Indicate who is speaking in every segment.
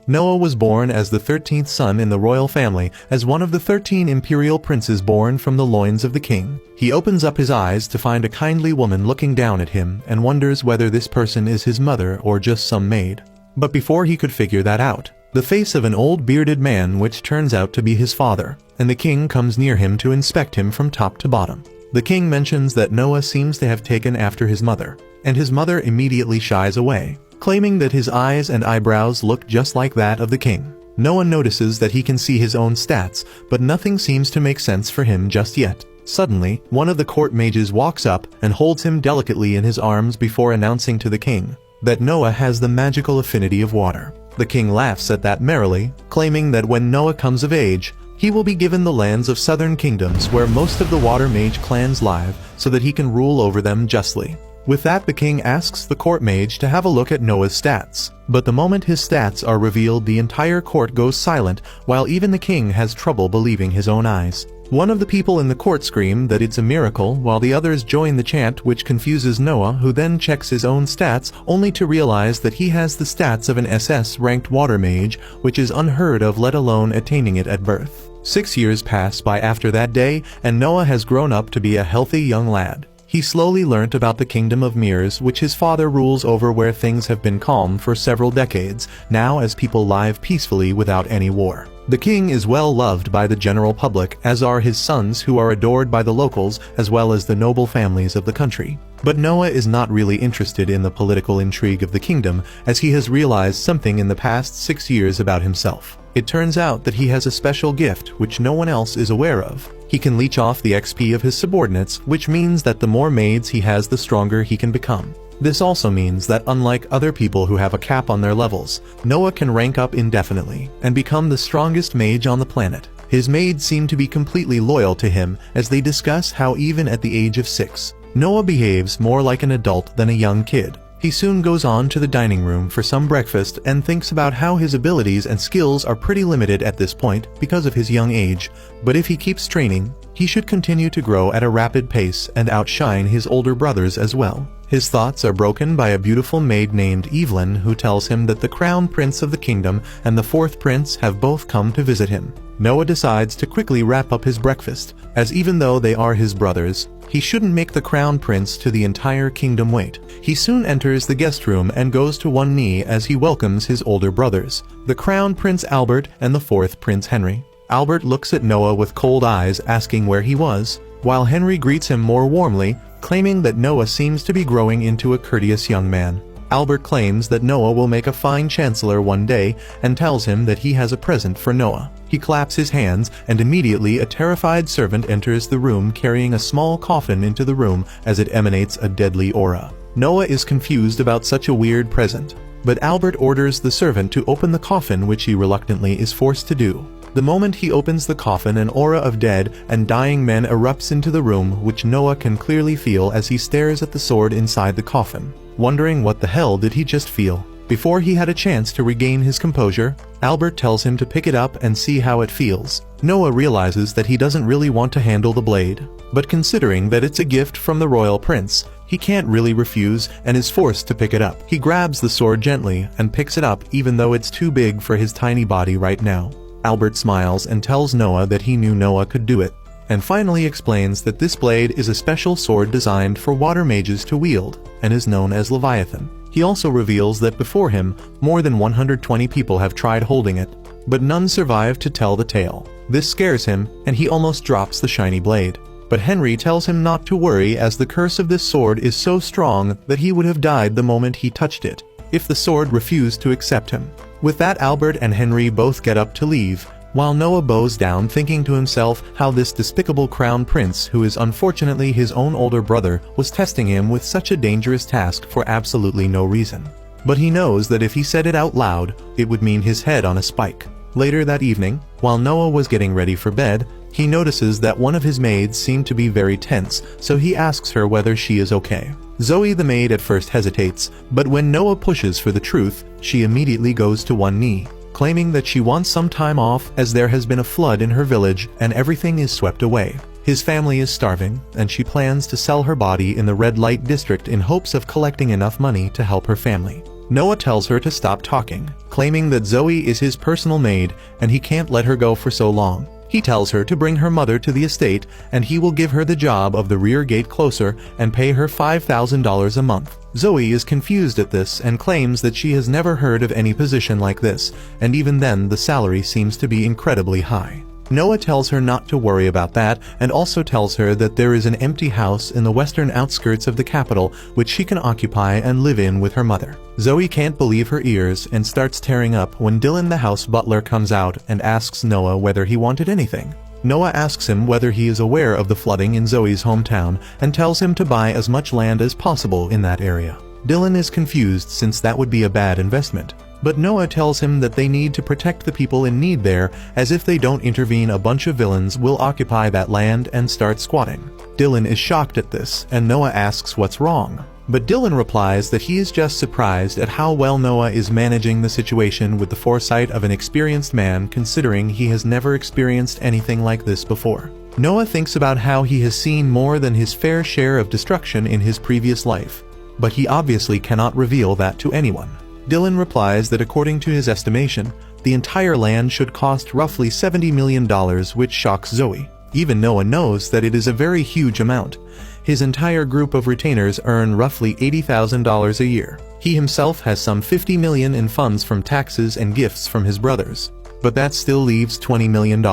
Speaker 1: Noah was born as the 13th son in the royal family, as one of the 13 imperial princes born from the loins of the king. He opens up his eyes to find a kindly woman looking down at him and wonders whether this person is his mother or just some maid. But before he could figure that out, the face of an old bearded man which turns out to be his father, and the king comes near him to inspect him from top to bottom. The king mentions that Noah seems to have taken after his mother, and his mother immediately shies away, claiming that his eyes and eyebrows look just like that of the king. Noah notices that he can see his own stats, but nothing seems to make sense for him just yet. Suddenly, one of the court mages walks up and holds him delicately in his arms before announcing to the king that Noah has the magical affinity of water. The king laughs at that merrily, claiming that when Noah comes of age, he will be given the lands of southern kingdoms where most of the water mage clans live, so that he can rule over them justly. With that, the king asks the court mage to have a look at Noah's stats. But the moment his stats are revealed, the entire court goes silent, while even the king has trouble believing his own eyes. One of the people in the court scream that it's a miracle, while the others join the chant, which confuses Noah, who then checks his own stats, only to realize that he has the stats of an SS-ranked water mage, which is unheard of, let alone attaining it at birth. 6 years pass by after that day, and Noah has grown up to be a healthy young lad. He slowly learnt about the kingdom of mirrors, which his father rules over, where things have been calm for several decades, now as people live peacefully without any war. The king is well loved by the general public, as are his sons, who are adored by the locals as well as the noble families of the country. But Noah is not really interested in the political intrigue of the kingdom, as he has realized something in the past 6 years about himself. It turns out that he has a special gift which no one else is aware of. He can leech off the XP of his subordinates, which means that the more maids he has, the stronger he can become. This also means that unlike other people who have a cap on their levels, Noah can rank up indefinitely and become the strongest mage on the planet. His maids seem to be completely loyal to him, as they discuss how even at the age of 6, Noah behaves more like an adult than a young kid. He soon goes on to the dining room for some breakfast and thinks about how his abilities and skills are pretty limited at this point because of his young age, but if he keeps training, he should continue to grow at a rapid pace and outshine his older brothers as well. His thoughts are broken by a beautiful maid named Evelyn, who tells him that the crown prince of the kingdom and the 4th prince have both come to visit him. Noah decides to quickly wrap up his breakfast, as even though they are his brothers, he shouldn't make the crown prince to the entire kingdom wait. He soon enters the guest room and goes to one knee as he welcomes his older brothers, the crown prince Albert and the 4th prince Henry. Albert looks at Noah with cold eyes, asking where he was, while Henry greets him more warmly, claiming that Noah seems to be growing into a courteous young man. Albert claims that Noah will make a fine chancellor one day and tells him that he has a present for Noah. He claps his hands, and immediately a terrified servant enters the room carrying a small coffin into the room as it emanates a deadly aura. Noah is confused about such a weird present, but Albert orders the servant to open the coffin, which he reluctantly is forced to do. The moment he opens the coffin, an aura of dead and dying men erupts into the room, which Noah can clearly feel as he stares at the sword inside the coffin, wondering what the hell did he just feel. Before he had a chance to regain his composure, Albert tells him to pick it up and see how it feels. Noah realizes that he doesn't really want to handle the blade, but considering that it's a gift from the royal prince, he can't really refuse and is forced to pick it up. He grabs the sword gently and picks it up, even though it's too big for his tiny body right now. Albert smiles and tells Noah that he knew Noah could do it, and finally explains that this blade is a special sword designed for water mages to wield, and is known as Leviathan. He also reveals that before him, more than 120 people have tried holding it, but none survived to tell the tale. This scares him, and he almost drops the shiny blade. But Henry tells him not to worry, as the curse of this sword is so strong that he would have died the moment he touched it, if the sword refused to accept him. With that, Albert and Henry both get up to leave, while Noah bows down, thinking to himself how this despicable crown prince, who is unfortunately his own older brother, was testing him with such a dangerous task for absolutely no reason. But he knows that if he said it out loud, it would mean his head on a spike. Later that evening, while Noah was getting ready for bed, he notices that one of his maids seemed to be very tense, so he asks her whether she is okay. Zoe the maid at first hesitates, but when Noah pushes for the truth, she immediately goes to one knee, claiming that she wants some time off as there has been a flood in her village and everything is swept away. His family is starving, and she plans to sell her body in the red light district in hopes of collecting enough money to help her family. Noah tells her to stop talking, claiming that Zoe is his personal maid and he can't let her go for so long. He tells her to bring her mother to the estate and he will give her the job of the rear gate closer and pay her $5,000 a month. Zoe is confused at this and claims that she has never heard of any position like this, and even then the salary seems to be incredibly high. Noah tells her not to worry about that and also tells her that there is an empty house in the western outskirts of the capital which she can occupy and live in with her mother. Zoe can't believe her ears and starts tearing up when Dylan, the house butler, comes out and asks Noah whether he wanted anything. Noah asks him whether he is aware of the flooding in Zoe's hometown and tells him to buy as much land as possible in that area. Dylan is confused since that would be a bad investment. But Noah tells him that they need to protect the people in need there, as if they don't intervene a bunch of villains will occupy that land and start squatting. Dylan is shocked at this, and Noah asks what's wrong. But Dylan replies that he is just surprised at how well Noah is managing the situation with the foresight of an experienced man, considering he has never experienced anything like this before. Noah thinks about how he has seen more than his fair share of destruction in his previous life, but he obviously cannot reveal that to anyone. Dylan replies that according to his estimation, the entire land should cost roughly $70 million, which shocks Zoe. Even Noah knows that it is a very huge amount. His entire group of retainers earn roughly $80,000 a year. He himself has some $50 million in funds from taxes and gifts from his brothers. But that still leaves $20 million.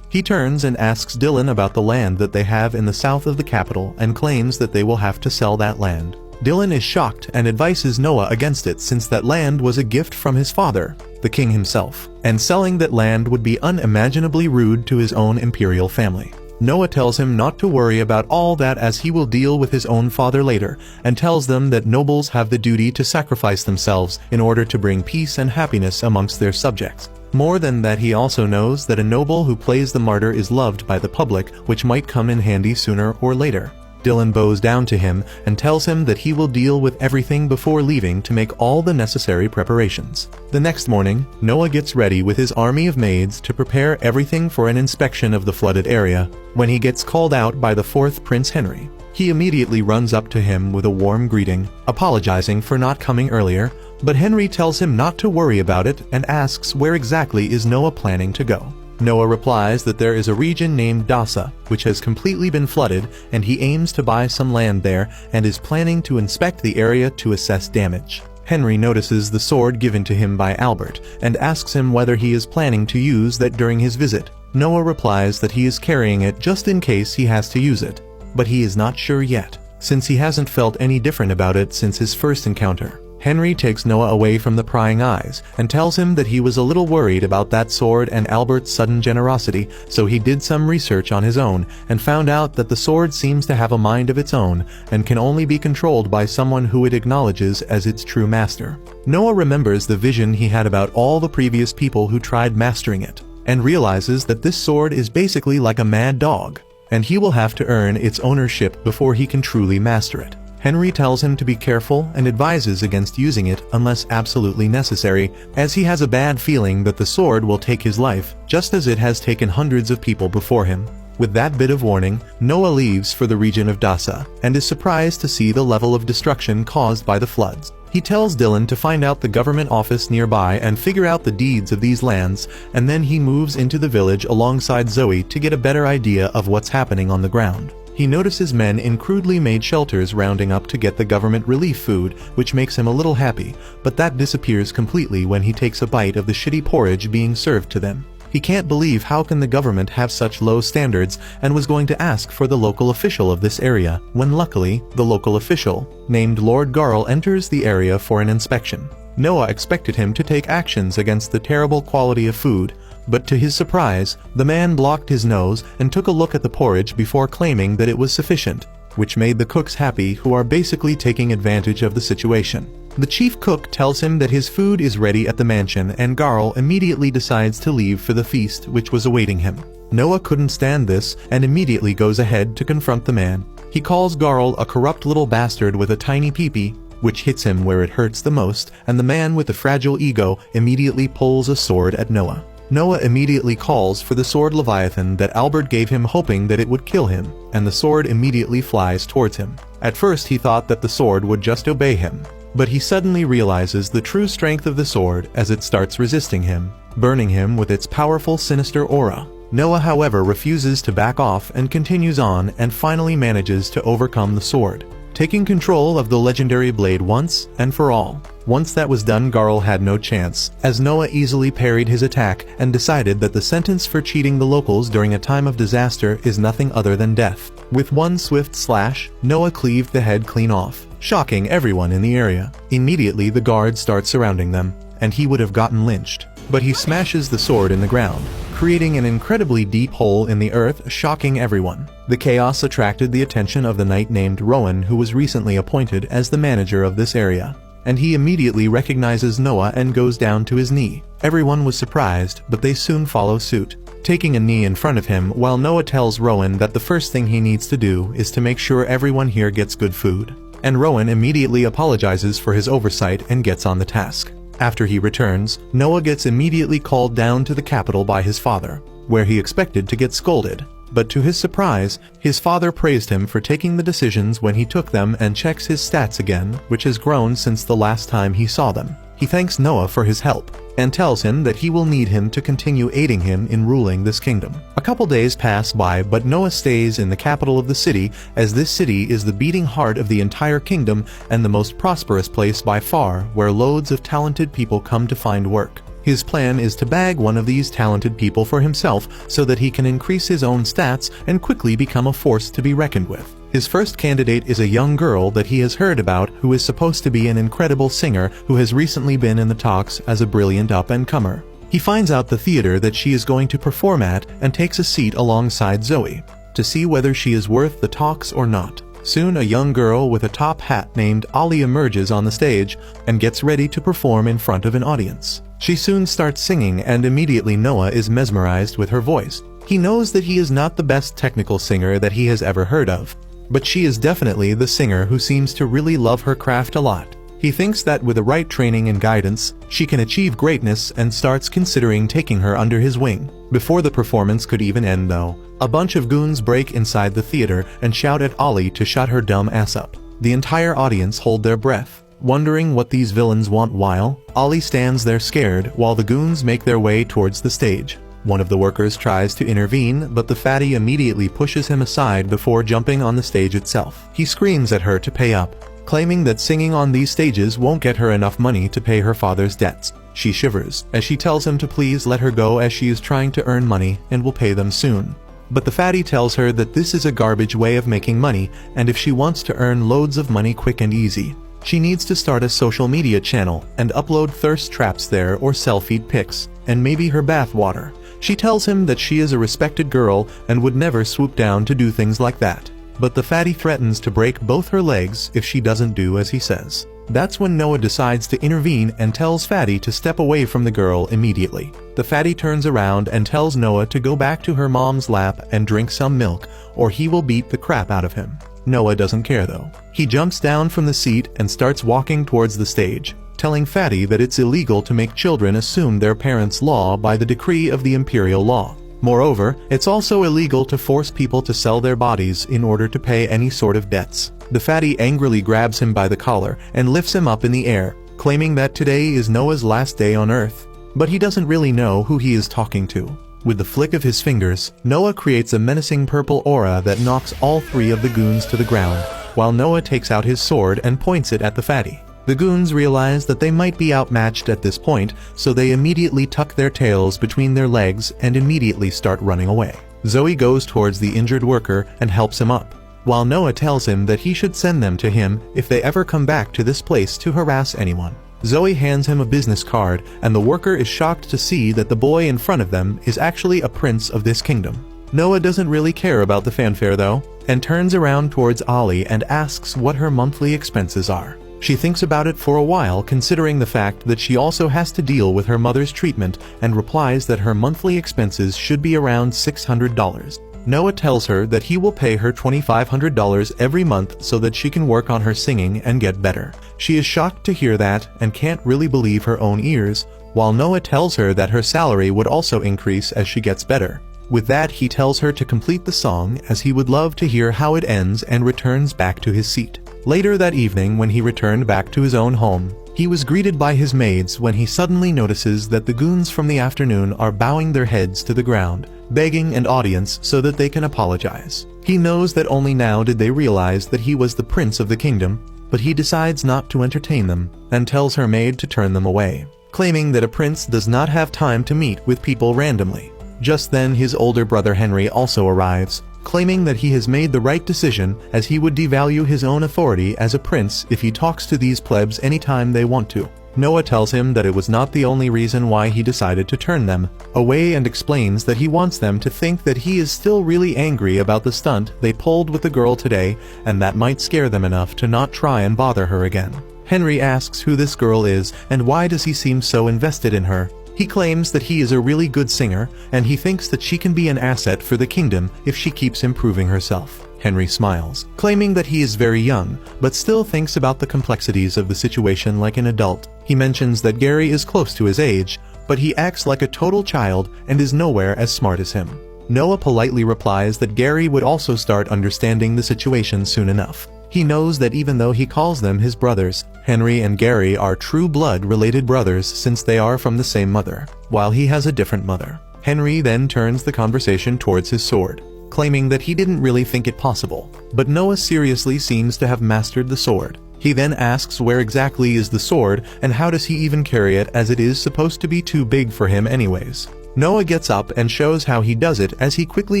Speaker 1: He turns and asks Dylan about the land that they have in the south of the capital and claims that they will have to sell that land. Dylan is shocked and advises Noah against it since that land was a gift from his father, the king himself, and selling that land would be unimaginably rude to his own imperial family. Noah tells him not to worry about all that as he will deal with his own father later, and tells them that nobles have the duty to sacrifice themselves in order to bring peace and happiness amongst their subjects. More than that, he also knows that a noble who plays the martyr is loved by the public, which might come in handy sooner or later. Dylan bows down to him and tells him that he will deal with everything before leaving to make all the necessary preparations. The next morning, Noah gets ready with his army of maids to prepare everything for an inspection of the flooded area, when he gets called out by the fourth Prince Henry. He immediately runs up to him with a warm greeting, apologizing for not coming earlier, but Henry tells him not to worry about it and asks where exactly is Noah planning to go. Noah replies that there is a region named Dasa, which has completely been flooded, and he aims to buy some land there and is planning to inspect the area to assess damage. Henry notices the sword given to him by Albert and asks him whether he is planning to use that during his visit. Noah replies that he is carrying it just in case he has to use it, but he is not sure yet, since he hasn't felt any different about it since his first encounter. Henry takes Noah away from the prying eyes and tells him that he was a little worried about that sword and Albert's sudden generosity, so he did some research on his own and found out that the sword seems to have a mind of its own and can only be controlled by someone who it acknowledges as its true master. Noah remembers the vision he had about all the previous people who tried mastering it, and realizes that this sword is basically like a mad dog, and he will have to earn its ownership before he can truly master it. Henry tells him to be careful and advises against using it unless absolutely necessary, as he has a bad feeling that the sword will take his life, just as it has taken hundreds of people before him. With that bit of warning, Noah leaves for the region of Dasa, and is surprised to see the level of destruction caused by the floods. He tells Dylan to find out the government office nearby and figure out the deeds of these lands, and then he moves into the village alongside Zoe to get a better idea of what's happening on the ground. He notices men in crudely made shelters rounding up to get the government relief food, which makes him a little happy, but that disappears completely when he takes a bite of the shitty porridge being served to them. He can't believe how can the government have such low standards, and was going to ask for the local official of this area, when luckily, the local official, named Lord Garl, enters the area for an inspection. Noah expected him to take actions against the terrible quality of food, but to his surprise, the man blocked his nose and took a look at the porridge before claiming that it was sufficient, which made the cooks happy, who are basically taking advantage of the situation. The chief cook tells him that his food is ready at the mansion, and Garl immediately decides to leave for the feast which was awaiting him. Noah couldn't stand this and immediately goes ahead to confront the man. He calls Garl a corrupt little bastard with a tiny peepee, which hits him where it hurts the most, and the man with the fragile ego immediately pulls a sword at Noah. Noah immediately calls for the sword Leviathan that Albert gave him, hoping that it would kill him, and the sword immediately flies towards him. At first he thought that the sword would just obey him, But he suddenly realizes the true strength of the sword as it starts resisting him, burning him with its powerful sinister aura. Noah, however, refuses to back off and continues on and finally manages to overcome the sword, taking control of the legendary blade once and for all. Once that was done, Garl had no chance, as Noah easily parried his attack and decided that the sentence for cheating the locals during a time of disaster is nothing other than death. With one swift slash, Noah cleaved the head clean off, shocking everyone in the area. Immediately the guards start surrounding them, and he would have gotten lynched. But he smashes the sword in the ground, creating an incredibly deep hole in the earth, shocking everyone. The chaos attracted the attention of the knight named Rowan, who was recently appointed as the manager of this area, and he immediately recognizes Noah and goes down to his knee. Everyone was surprised, but they soon follow suit, taking a knee in front of him, while Noah tells Rowan that the first thing he needs to do is to make sure everyone here gets good food. And Rowan immediately apologizes for his oversight and gets on the task. After he returns, Noah gets immediately called down to the capital by his father, where he expected to get scolded. But to his surprise, his father praised him for taking the decisions when he took them and checks his stats again, which has grown since the last time he saw them. He thanks Noah for his help, and tells him that he will need him to continue aiding him in ruling this kingdom. A couple days pass by, but Noah stays in the capital of the city, as this city is the beating heart of the entire kingdom and the most prosperous place by far, where loads of talented people come to find work. His plan is to bag one of these talented people for himself so that he can increase his own stats and quickly become a force to be reckoned with. His first candidate is a young girl that he has heard about who is supposed to be an incredible singer who has recently been in the talks as a brilliant up-and-comer. He finds out the theater that she is going to perform at and takes a seat alongside Zoe to see whether she is worth the talks or not. Soon a young girl with a top hat named Ollie emerges on the stage and gets ready to perform in front of an audience. She soon starts singing, and immediately Noah is mesmerized with her voice. He knows that he is not the best technical singer that he has ever heard of, but she is definitely the singer who seems to really love her craft a lot. He thinks that with the right training and guidance, she can achieve greatness and starts considering taking her under his wing. Before the performance could even end though, a bunch of goons break inside the theater and shout at Ollie to shut her dumb ass up. The entire audience hold their breath, wondering what these villains want, while Ollie stands there scared while the goons make their way towards the stage. One of the workers tries to intervene, but the fatty immediately pushes him aside before jumping on the stage itself. He screams at her to pay up, claiming that singing on these stages won't get her enough money to pay her father's debts. She shivers as she tells him to please let her go, as she is trying to earn money and will pay them soon. But the fatty tells her that this is a garbage way of making money, and if she wants to earn loads of money quick and easy, she needs to start a social media channel and upload thirst traps there or sell feed pics, and maybe her bath water. She tells him that she is a respected girl and would never swoop down to do things like that. But the fatty threatens to break both her legs if she doesn't do as he says. That's when Noah decides to intervene and tells Fatty to step away from the girl immediately. The fatty turns around and tells Noah to go back to her mom's lap and drink some milk, or he will beat the crap out of him. Noah doesn't care though. He jumps down from the seat and starts walking towards the stage, telling Fatty that it's illegal to make children assume their parents' law by the decree of the imperial law. Moreover, it's also illegal to force people to sell their bodies in order to pay any sort of debts. The fatty angrily grabs him by the collar and lifts him up in the air, claiming that today is Noah's last day on Earth. But he doesn't really know who he is talking to. With the flick of his fingers, Noah creates a menacing purple aura that knocks all three of the goons to the ground, while Noah takes out his sword and points it at the fatty. The goons realize that they might be outmatched at this point, so they immediately tuck their tails between their legs and immediately start running away. Zoe goes towards the injured worker and helps him up, while Noah tells him that he should send them to him if they ever come back to this place to harass anyone. Zoe hands him a business card, and the worker is shocked to see that the boy in front of them is actually a prince of this kingdom. Noah doesn't really care about the fanfare though, and turns around towards Ollie and asks what her monthly expenses are. She thinks about it for a while, considering the fact that she also has to deal with her mother's treatment, and replies that her monthly expenses should be around $600. Noah tells her that he will pay her $2,500 every month so that she can work on her singing and get better. She is shocked to hear that and can't really believe her own ears, while Noah tells her that her salary would also increase as she gets better. With that, he tells her to complete the song, as he would love to hear how it ends, and returns back to his seat. Later that evening, when he returned back to his own home, he was greeted by his maids when he suddenly notices that the goons from the afternoon are bowing their heads to the ground, begging an audience so that they can apologize. He knows that only now did they realize that he was the prince of the kingdom, but he decides not to entertain them and tells her maid to turn them away, claiming that a prince does not have time to meet with people randomly. Just then his older brother Henry also arrives, claiming that he has made the right decision as he would devalue his own authority as a prince if he talks to these plebs anytime they want to. Noah tells him that it was not the only reason why he decided to turn them away and explains that he wants them to think that he is still really angry about the stunt they pulled with the girl today, and that might scare them enough to not try and bother her again. Henry asks who this girl is and why does he seem so invested in her. He claims that he is a really good singer, and he thinks that she can be an asset for the kingdom if she keeps improving herself. Henry smiles, claiming that he is very young, but still thinks about the complexities of the situation like an adult. He mentions that Gary is close to his age, but he acts like a total child and is nowhere as smart as him. Noah politely replies that Gary would also start understanding the situation soon enough. He knows that even though he calls them his brothers, Henry and Gary are true blood-related brothers since they are from the same mother, while he has a different mother. Henry then turns the conversation towards his sword, claiming that he didn't really think it possible, but Noah seriously seems to have mastered the sword. He then asks where exactly is the sword and how does he even carry it as it is supposed to be too big for him anyways. Noah gets up and shows how he does it as he quickly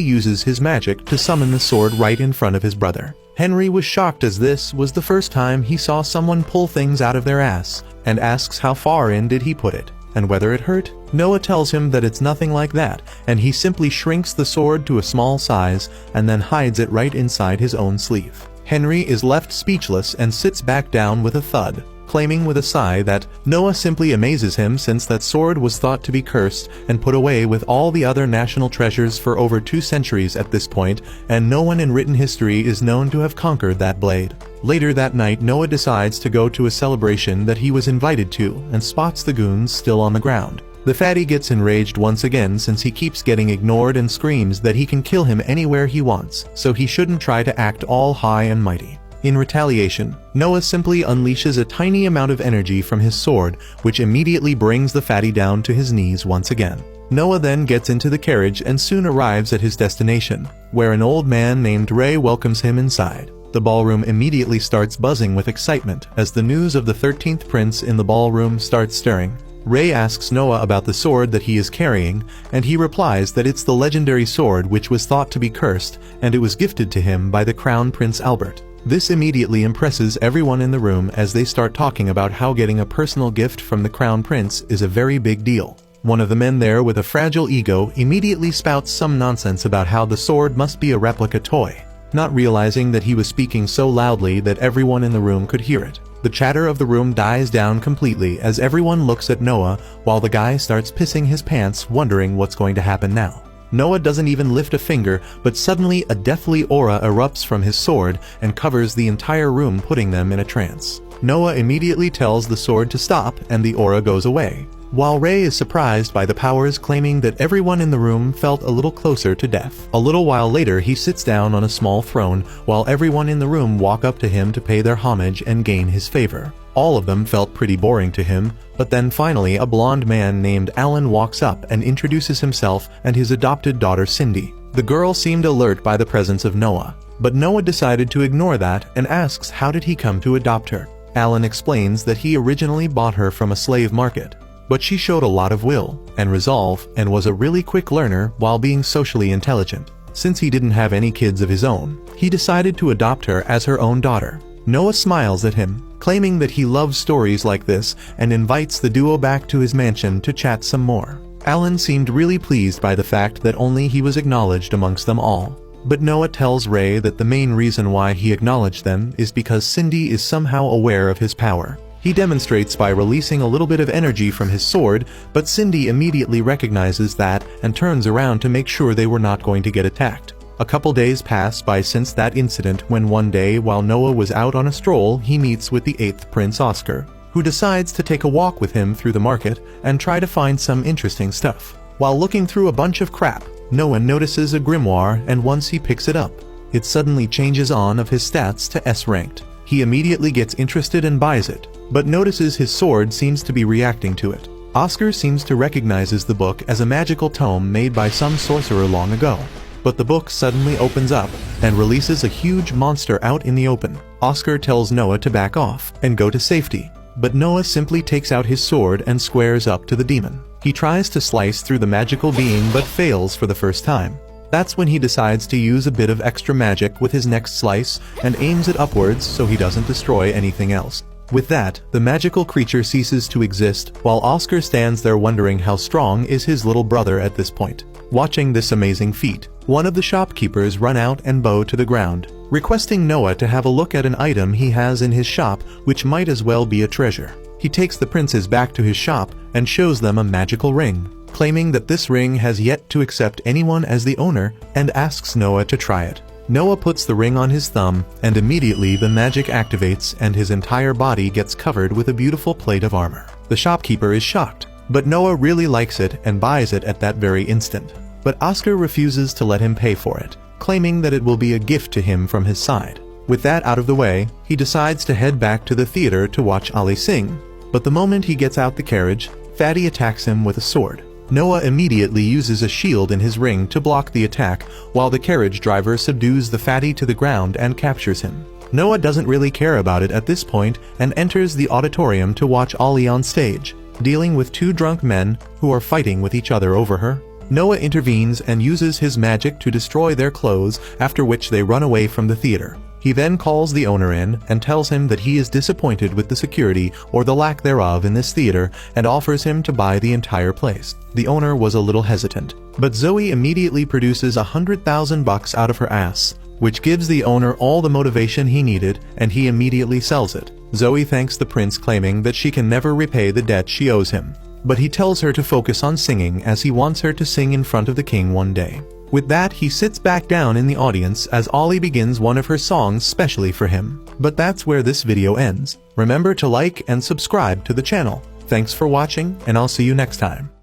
Speaker 1: uses his magic to summon the sword right in front of his brother. Henry was shocked as this was the first time he saw someone pull things out of their ass, and asks how far in did he put it, and whether it hurt. Noah tells him that it's nothing like that, and he simply shrinks the sword to a small size and then hides it right inside his own sleeve. Henry is left speechless and sits back down with a thud, claiming with a sigh that Noah simply amazes him since that sword was thought to be cursed and put away with all the other national treasures for over 2 centuries at this point, and no one in written history is known to have conquered that blade. Later that night, Noah decides to go to a celebration that he was invited to and spots the goons still on the ground. The fatty gets enraged once again since he keeps getting ignored and screams that he can kill him anywhere he wants, so he shouldn't try to act all high and mighty. In retaliation, Noah simply unleashes a tiny amount of energy from his sword, which immediately brings the fatty down to his knees once again. Noah then gets into the carriage and soon arrives at his destination, where an old man named Ray welcomes him inside. The ballroom immediately starts buzzing with excitement as the news of the 13th prince in the ballroom starts stirring. Ray asks Noah about the sword that he is carrying, and he replies that it's the legendary sword which was thought to be cursed, and it was gifted to him by the Crown Prince Albert. This immediately impresses everyone in the room as they start talking about how getting a personal gift from the Crown Prince is a very big deal. One of the men there with a fragile ego immediately spouts some nonsense about how the sword must be a replica toy, not realizing that he was speaking so loudly that everyone in the room could hear it. The chatter of the room dies down completely as everyone looks at Noah while the guy starts pissing his pants, wondering what's going to happen now. Noah doesn't even lift a finger, but suddenly a deathly aura erupts from his sword and covers the entire room, putting them in a trance. Noah immediately tells the sword to stop and the aura goes away, while Ray is surprised by the powers, claiming that everyone in the room felt a little closer to death. A little while later, he sits down on a small throne while everyone in the room walk up to him to pay their homage and gain his favor. All of them felt pretty boring to him, but then finally a blonde man named Alan walks up and introduces himself and his adopted daughter Cindy. The girl seemed alert by the presence of Noah, but Noah decided to ignore that and asks how did he come to adopt her. Alan explains that he originally bought her from a slave market, but she showed a lot of will and resolve and was a really quick learner while being socially intelligent. Since he didn't have any kids of his own, he decided to adopt her as her own daughter. Noah smiles at him, claiming that he loves stories like this and invites the duo back to his mansion to chat some more. Alan seemed really pleased by the fact that only he was acknowledged amongst them all. But Noah tells Ray that the main reason why he acknowledged them is because Cindy is somehow aware of his power. He demonstrates by releasing a little bit of energy from his sword, but Cindy immediately recognizes that and turns around to make sure they were not going to get attacked. A couple days pass by since that incident when one day while Noah was out on a stroll, he meets with the 8th Prince Oscar, who decides to take a walk with him through the market and try to find some interesting stuff. While looking through a bunch of crap, Noah notices a grimoire, and once he picks it up, it suddenly changes on of his stats to S ranked. He immediately gets interested and buys it, but notices his sword seems to be reacting to it. Oscar seems to recognizes the book as a magical tome made by some sorcerer long ago. But the book suddenly opens up and releases a huge monster out in the open. Oscar tells Noah to back off and go to safety, but Noah simply takes out his sword and squares up to the demon. He tries to slice through the magical being but fails for the first time. That's when he decides to use a bit of extra magic with his next slice and aims it upwards so he doesn't destroy anything else. With that, the magical creature ceases to exist, while Oscar stands there wondering how strong is his little brother at this point. Watching this amazing feat, one of the shopkeepers run out and bow to the ground, requesting Noah to have a look at an item he has in his shop which might as well be a treasure. He takes the princes back to his shop and shows them a magical ring, claiming that this ring has yet to accept anyone as the owner, and asks Noah to try it. Noah puts the ring on his thumb, and immediately the magic activates and his entire body gets covered with a beautiful plate of armor. The shopkeeper is shocked, but Noah really likes it and buys it at that very instant. But Oscar refuses to let him pay for it, claiming that it will be a gift to him from his side. With that out of the way, he decides to head back to the theater to watch Ali sing. But the moment he gets out the carriage, Fatty attacks him with a sword. Noah immediately uses a shield in his ring to block the attack, while the carriage driver subdues the fatty to the ground and captures him. Noah doesn't really care about it at this point and enters the auditorium to watch Ali on stage, dealing with two drunk men who are fighting with each other over her. Noah intervenes and uses his magic to destroy their clothes, after which they run away from the theater. He then calls the owner in and tells him that he is disappointed with the security or the lack thereof in this theater and offers him to buy the entire place. The owner was a little hesitant, but Zoe immediately produces $100,000 out of her ass, which gives the owner all the motivation he needed, and he immediately sells it. Zoe thanks the prince, claiming that she can never repay the debt she owes him, but he tells her to focus on singing as he wants her to sing in front of the king one day. With that, he sits back down in the audience as Ollie begins one of her songs specially for him. But that's where this video ends. Remember to like and subscribe to the channel. Thanks for watching, and I'll see you next time.